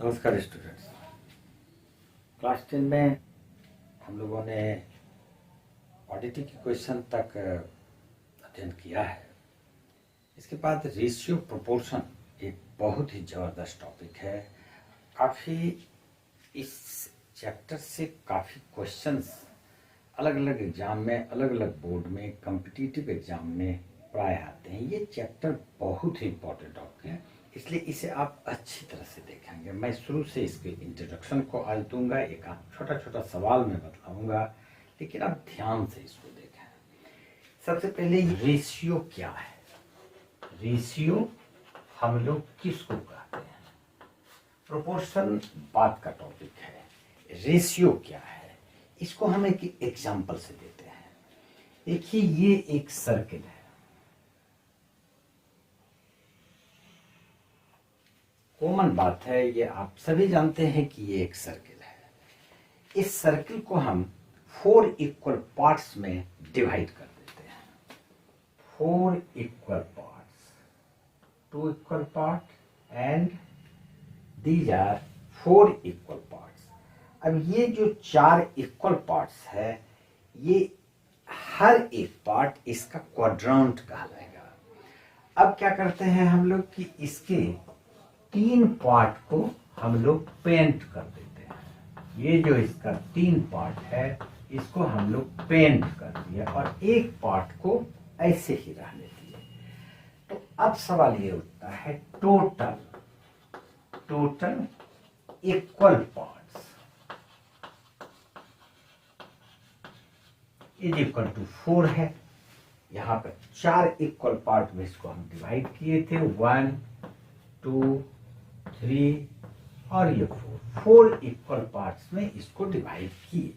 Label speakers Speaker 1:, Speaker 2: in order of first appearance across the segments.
Speaker 1: नमस्कार students. Class 10 में हम लोगों ने क्वांटिटी के क्वेश्चन तक अध्ययन किया है। इसके बाद रेशियो प्रोपोर्शन एक बहुत ही ज़बरदस्त टॉपिक है। काफ़ी इस चैप्टर से काफ़ी क्वेश्चंस अलग अलग एग्जाम में, अलग अलग बोर्ड में, कॉम्पिटिटिव एग्जाम में प्राय आते हैं। ये चैप्टर बहुत ही इंपॉर्टेंट टॉपिक है, इसलिए इसे आप अच्छी तरह से देखेंगे। मैं शुरू से इसके इंट्रोडक्शन को आज दूंगा, एक छोटा छोटा सवाल मैं बताऊंगा, लेकिन आप ध्यान से इसको देखें। सबसे पहले रेशियो क्या है? रेशियो हम लोग किसको कहते हैं? प्रोपोर्शन बात का टॉपिक है, रेशियो क्या है इसको हम एक एग्जाम्पल से देते हैं। देखिए, ये एक सर्किल है, कॉमन बात है, ये आप सभी जानते हैं कि ये एक सर्किल है। इस सर्किल को हम 4 इक्वल पार्ट्स में डिवाइड कर देते हैं। 4 equal parts, 2 equal part and these are 4 equal parts. अब ये जो 4 इक्वल पार्ट्स है, ये हर एक पार्ट इसका क्वाड्रेंट कहलाएगा। अब क्या करते हैं हम लोग कि इसके 3 पार्ट को हम लोग पेंट कर देते हैं। ये जो इसका 3 पार्ट है, इसको हम लोग पेंट कर दिया और एक पार्ट को ऐसे ही रहने दिए। तो अब सवाल ये उठता है, total equal parts is equal to 4 है। यहाँ पर 4 इक्वल पार्ट में इसको हम डिवाइड किए थे, 1 2 3 और ये 4 इक्वल पार्ट्स में इसको डिवाइड किए।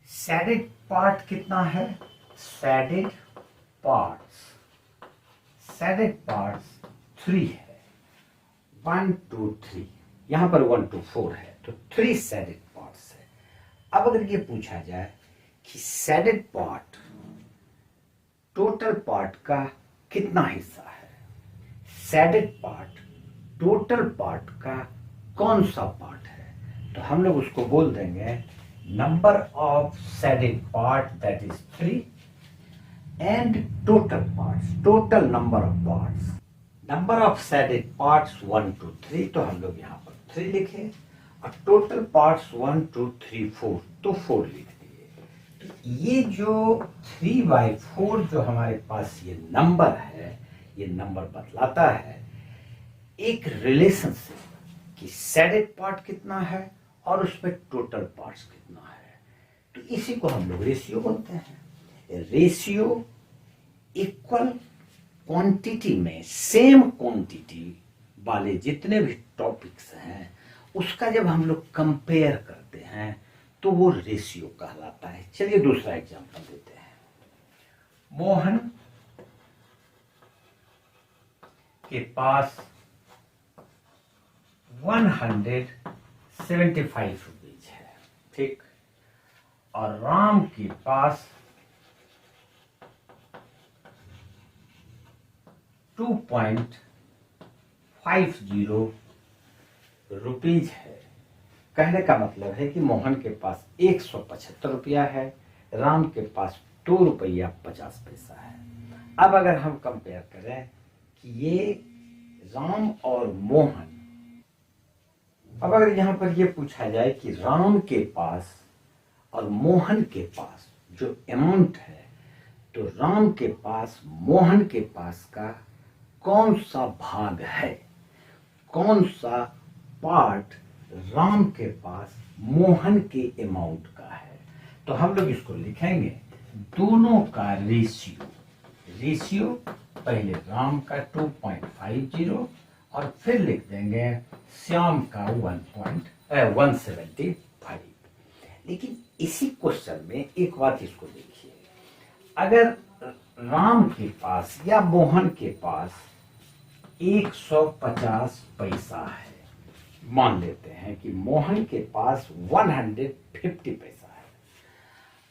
Speaker 1: सैडेड पार्ट कितना है? सैडेड पार्ट्स 3 है। 1 2 3, यहां पर 1 2 4 है, तो 3 सैडेड पार्ट्स है। अब अगर ये पूछा जाए कि सैडेड पार्ट टोटल पार्ट का कितना हिस्सा है, सैडेड पार्ट टोटल पार्ट का कौन सा पार्ट है, तो हम लोग उसको बोल देंगे number of shaded part that is 3 and total parts, total number of parts. Number of shaded parts 1 2 3, तो हम लोग यहाँ पर 3 लिखे, और टोटल पार्ट्स 1 2 3 4, तो 4 लिख दिए। तो ये जो 3/4 जो हमारे पास ये नंबर है, ये नंबर बतलाता है एक रिलेशनशिप कि सैडेड पार्ट कितना है और उसमें टोटल पार्ट्स कितना है। तो इसी को हम लोग रेशियो बोलते हैं। रेशियो इक्वल क्वांटिटी में सेम क्वांटिटी वाले जितने भी टॉपिक्स हैं, उसका जब हम लोग कंपेयर करते हैं तो वो रेशियो कहलाता है। चलिए दूसरा एग्जांपल देते हैं। मोहन के पास 175 रुपीज है, ठीक, और राम के पास 2.50 रुपीज है। कहने का मतलब है कि मोहन के पास 175 रुपया है, राम के पास 2 रुपया 50 पैसा है। अब अगर हम कंपेयर करें कि ये राम और मोहन, अब अगर यहां पर ये पूछा जाए कि राम के पास और मोहन के पास जो अमाउंट है, तो राम के पास मोहन के पास का कौन सा भाग है, कौन सा पार्ट राम के पास मोहन के अमाउंट का है, तो हम लोग इसको लिखेंगे दोनों का रेशियो पहले राम का 2.50 और फिर लिख देंगे श्याम का 175। लेकिन इसी क्वेश्चन में एक बात इसको देखिए, अगर राम के पास या मोहन के पास 150 पैसा है, मान लेते हैं कि मोहन के पास 150 पैसा है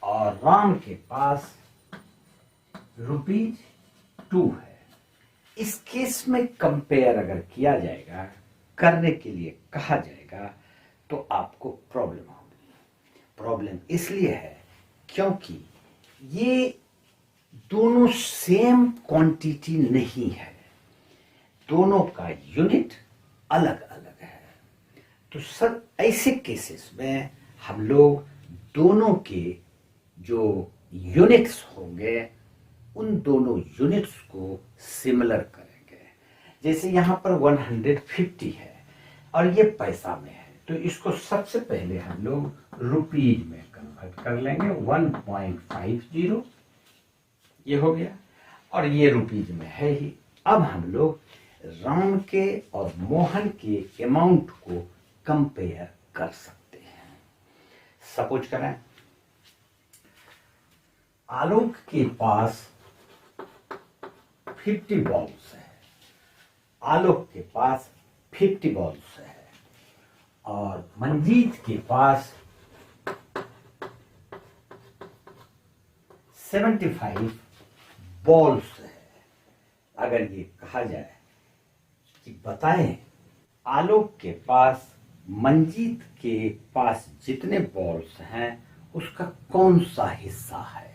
Speaker 1: और राम के पास ₹2 है। इस केस में कंपेयर अगर किया जाएगा करने के लिए कहा जाएगा तो आपको प्रॉब्लम होगी। प्रॉब्लम इसलिए है क्योंकि ये दोनों सेम क्वांटिटी नहीं है, दोनों का यूनिट अलग अलग है। तो सब ऐसे केसेस में हम लोग दोनों के जो यूनिट्स होंगे उन दोनों यूनिट्स को सिमिलर करेंगे। जैसे यहां पर 150 है और ये पैसा में है, तो इसको सबसे पहले हम लोग रुपीज में कन्वर्ट कर लेंगे। 1.50 ये हो गया और ये रुपीज में है ही। अब हम लोग राम के और मोहन के अमाउंट को कंपेयर कर सकते हैं। सपोज करें आलोक के पास 50 बॉल्स है, आलोक के पास 50 बॉल्स है और मंजीत के पास 75 बॉल्स है। अगर ये कहा जाए कि बताएं आलोक के पास मंजीत के पास जितने बॉल्स हैं उसका कौन सा हिस्सा है,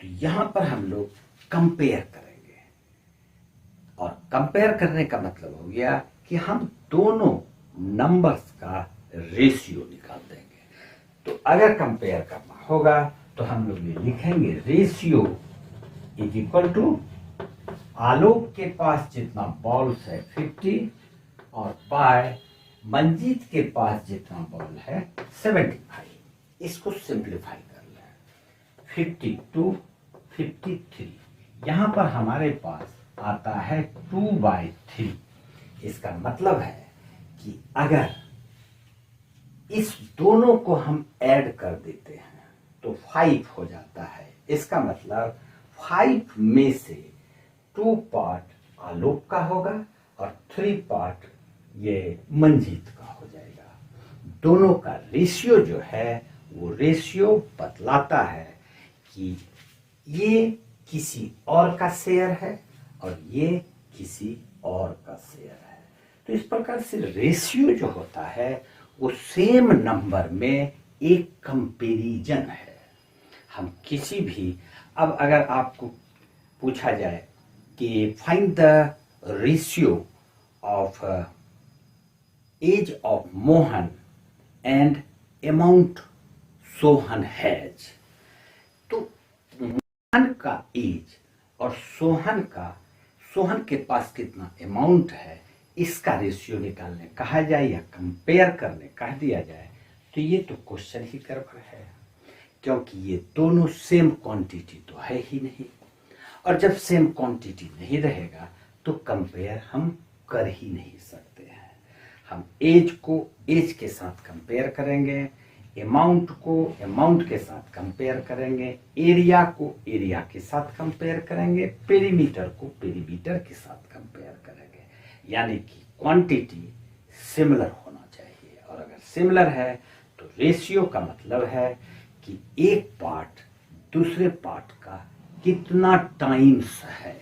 Speaker 1: तो यहां पर हम लोग कंपेयर करेंगे। और कंपेयर करने का मतलब हो गया कि हम दोनों नंबर्स का रेशियो निकाल देंगे। तो अगर कंपेयर करना होगा तो हम लोग ये लिखेंगे रेशियो इज इक्वल टू आलोक के पास जितना बॉल्स है 50 और बाय मंजीत के पास जितना बॉल है 75। इसको सिंप्लीफाई कर लें। 52 53, यहां पर हमारे पास आता है 2/3। इसका मतलब है कि अगर इस दोनों को हम ऐड कर देते हैं तो 5 हो जाता है। इसका मतलब 5 में से 2 पार्ट आलोक का होगा और 3 पार्ट ये मंजीत का हो जाएगा। दोनों का रेशियो जो है वो रेशियो बतलाता है कि ये किसी और का शेयर है और ये किसी और का शेयर है। तो इस प्रकार से रेशियो जो होता है वो सेम नंबर में एक कंपैरिजन है। हम किसी भी, अब अगर आपको पूछा जाए कि find the ratio of age of Mohan and amount Sohan has, तो मोहन का एज और सोहन के पास कितना अमाउंट है इसका रेशियो निकालने कहा जाए या कंपेयर करने कह दिया जाए तो ये तो क्वेश्चन ही गड़बड़ है, क्योंकि ये दोनों सेम क्वांटिटी तो है ही नहीं। और जब सेम क्वांटिटी नहीं रहेगा तो कंपेयर हम कर ही नहीं सकते हैं। हम एज को एज के साथ कंपेयर करेंगे, अमाउंट को अमाउंट के साथ कंपेयर करेंगे, एरिया को एरिया के साथ कंपेयर करेंगे, पेरीमीटर को पेरीमीटर के साथ कंपेयर करेंगे। यानी कि क्वांटिटी सिमिलर होना चाहिए, और अगर सिमिलर है तो रेशियो का मतलब है कि एक पार्ट दूसरे पार्ट का कितना टाइम्स है।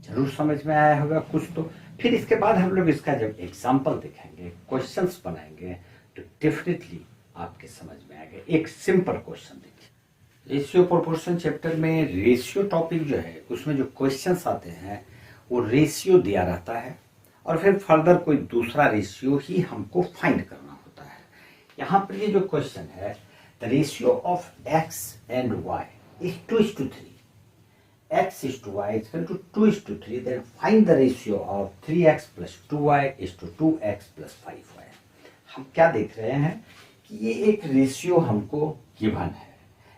Speaker 1: जरूर समझ में आया होगा कुछ तो। फिर इसके बाद हम लोग इसका जब एग्जाम्पल देखेंगे, क्वेश्चंस बनाएंगे, तो डेफिनेटली आपके समझ में आएगा। एक सिंपल क्वेश्चन देखिए, रेशियो प्रोपोर्शन चैप्टर में रेशियो टॉपिक जो है उसमें जो क्वेश्चंस आते हैं वो रेशियो दिया रहता है और फिर फर्दर कोई दूसरा रेशियो ही हमको फाइंड करना होता है। यहाँ पर ये जो क्वेश्चन है, the ratio of x and y is 2:3, x is to y is equal to 2:3, then find the ratio of 3x plus 2y is to 2x plus 5y। हम क्या देख रहे हैं कि ये एक रेशियो हमको गिवन है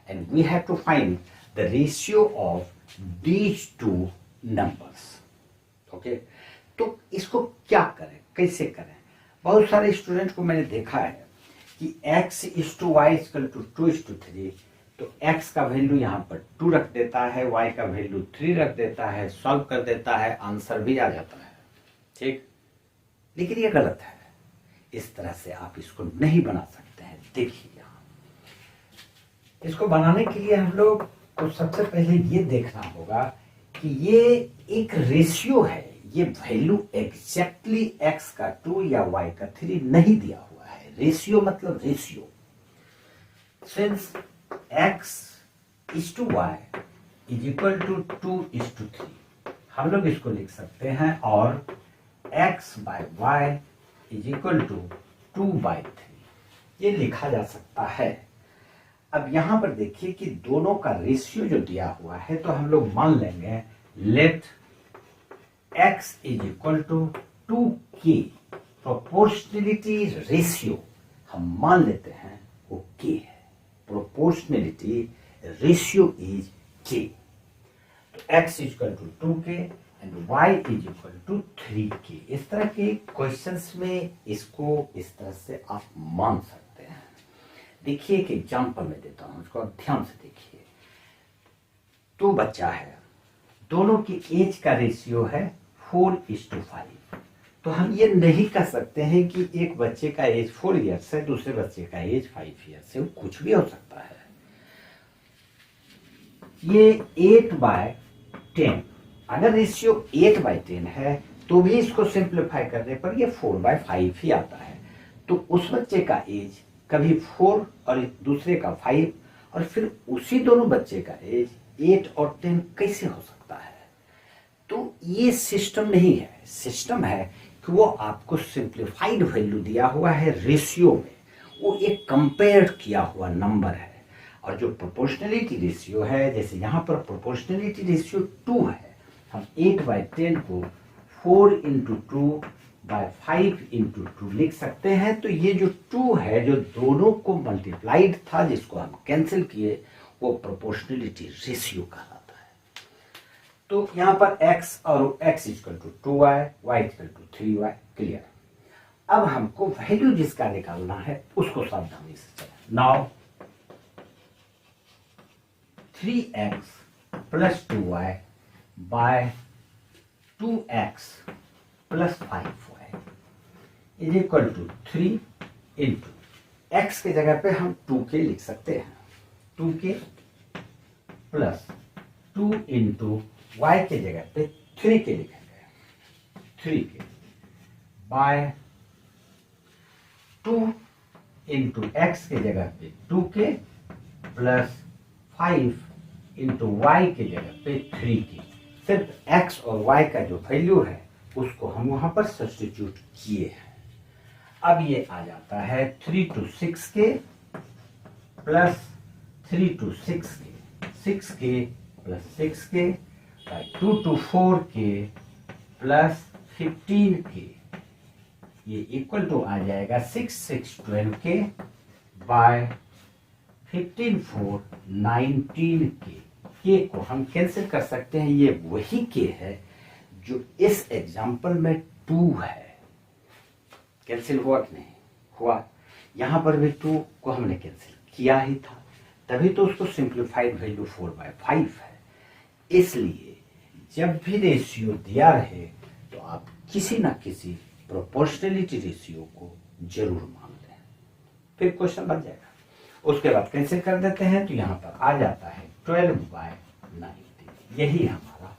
Speaker 1: and we have to find the ratio of these two numbers। Okay, तो इसको क्या करें, कैसे करें? बहुत सारे स्टूडेंट को मैंने देखा है कि x is to y is equal to 2:3, तो x का वैल्यू यहाँ पर 2 रख देता है, y का वैल्यू 3 रख देता है, सॉल्व कर देता है, आंसर भी आ जाता है। ठीक, लेकिन ये गलत है। इस तरह से आप इसको नहीं बना सकते हैं। देखिए यहाँ इसको बनाने के लिए हम लोग को सबसे पहले ये देखना होगा कि ये एक रेशियो है, ये वैल्यू एग्जैक्टली x का 2 या y का 3 नहीं दिया हुआ है। रेशियो मतलब ratio, since x is to y is equal to 2:3, हम लोग इसको लिख सकते हैं, और x by y is equal to 2/3, ये लिखा जा सकता है। अब यहां पर देखिए कि दोनों का रेशियो जो दिया हुआ है, तो हम लोग मान लेंगे let x is equal to 2k, proportionality ratio हम मान लेते हैं वो k है, प्रोपोर्शनलिटी रेशियो इज k, तो x is equal to 2k and y is equal to 3k। इस तरह के क्वेश्चंस में इसको इस तरह से आप मान सकते हैं। देखिए एक एग्जांपल में देता हूं, इसको आप ध्यान से देखिए। 2 बच्चा है, दोनों की एज का रेशियो है 4:5, तो हम ये नहीं कह सकते हैं कि एक बच्चे का एज 4 ईयर्स है, दूसरे बच्चे का एज 5 ईयर्स है, कुछ भी हो सकता है। ये 8/10, अगर रेशियो 8/10 है तो भी इसको सिंप्लीफाई करने पर ये 4/5 ही आता है। तो उस बच्चे का एज कभी 4 और दूसरे का 5, और फिर उसी दोनों बच्चे का एज 8 और 10 कैसे हो सकता है? तो ये सिस्टम नहीं है। सिस्टम है कि वो आपको सिंप्लीफाइड वैल्यू दिया हुआ है रेशियो में, वो एक कंपेयर किया हुआ नंबर है। और जो प्रोपोर्शनलिटी रेशियो है, जैसे यहाँ पर प्रोपोर्शनलिटी रेशियो 2 है, हम 8/10 को 4 × 2/5 × 2 लिख सकते हैं। तो ये जो 2 है, जो दोनों को मल्टीप्लाइड था, जिसको हम कैंसिल किए, वो प्रोपोर्शनलिटी रेशियो कहलाता है। तो यहाँ पर x और x equal to 2y, y equal to 3y, clear. अब हमको वैल्यू जिसका निकालना है उसको सावधानी से चलें। Now 3x plus 2y by 2x plus 5y is equal to 3 इंटू x के जगह पे हम 2k लिख सकते हैं, 2k प्लस 2 इंटू y के जगह पे 3k लिखेंगे, 3k बाय 2 इंटू x के जगह पे 2k प्लस 5 इंटू y के जगह पे 3k। सिर्फ x और y का जो वैल्यू है उसको हम वहां पर सब्स्टिट्यूट किए हैं। अब ये आ जाता है 3 to 6k plus 3 to 6k, 6k plus 6k by 2 to 4k plus 15k, ये इक्वल टू आ जाएगा 6 6 12k बाय 15 4 19k। के को हम कैंसिल कर सकते हैं, ये वही के है जो इस एग्जाम्पल में 2 है। कैंसिल हुआ कि नहीं हुआ? यहां पर भी 2 को हमने कैंसिल किया ही था, तभी तो उसको सिंप्लीफाइड वैल्यू 4/5 है। इसलिए जब भी रेशियो दिया रहे तो आप किसी ना किसी प्रोपोर्शनलिटी रेशियो को जरूर मान लें, फिर क्वेश्चन बन जाएगा। उसके बाद कैंसिल कर देते हैं तो यहां पर आ जाता है 12/90, यही हमारा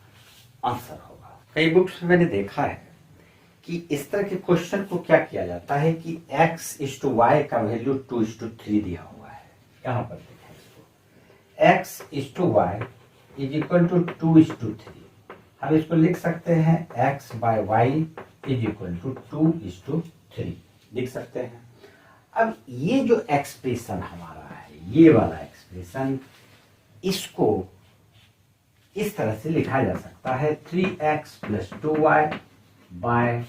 Speaker 1: आंसर होगा। कई बुक्स में मैंने देखा है कि इस तरह के क्वेश्चन को क्या किया जाता है कि x इज टू वाई का वैल्यू 2:3 दिया हुआ है। यहां पर देखें इसको, x is to y is equal to 2:3, हम इसको लिख सकते हैं x by y is equal to 2:3 लिख सकते हैं। अब ये जो एक्सप्रेशन हमारा है, ये वाला एक्सप्रेशन, इसको इस तरह से लिखा जा सकता है 3x plus 2y by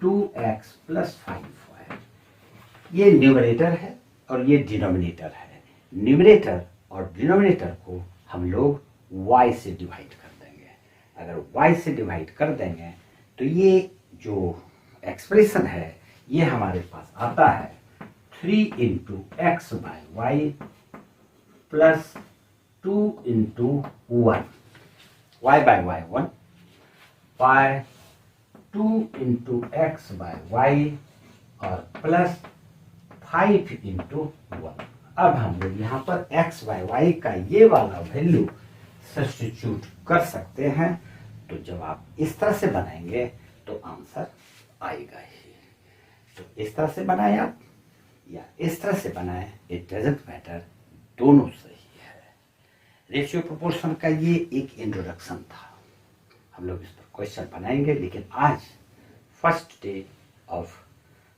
Speaker 1: 2x plus 5y। ये न्यूमरेटर है और ये डिनोमिनेटर है। न्यूमरेटर और डिनोमिनेटर को हम लोग y से डिवाइड कर देंगे। अगर y से डिवाइड कर देंगे तो ये जो एक्सप्रेशन है ये हमारे पास आता है 3 into x by y plus 2 into 1, y by y 1 by 2 into x by y और प्लस 5 इंटू 1। अब हम लोग यहाँ पर एक्स बाय वाई का ये वाला वैल्यू सब्स्टिट्यूट कर सकते हैं, तो जब आप इस तरह से बनाएंगे तो आंसर आएगा ही। तो इस तरह से बनाए आप या इस तरह से बनाए, इट डजंट मैटर, दोनों सही है। रेशियो प्रोपोर्शन का ये एक इंट्रोडक्शन था। हम लोग इस पर क्वेश्चन बनाएंगे, लेकिन आज first day of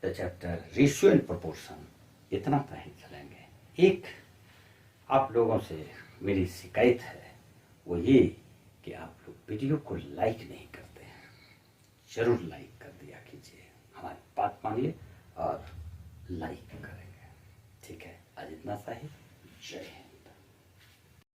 Speaker 1: the chapter ratio and proportion इतना पर ही चलेंगे। एक आप लोगों से मेरी शिकायत है, वो ये कि आप लोग वीडियो को लाइक नहीं करते हैं। जरूर लाइक कर दिया कीजिए, हमारी बात मानिए और लाइक करेंगे। ठीक है, आज इतना सा ही। जय हिंद।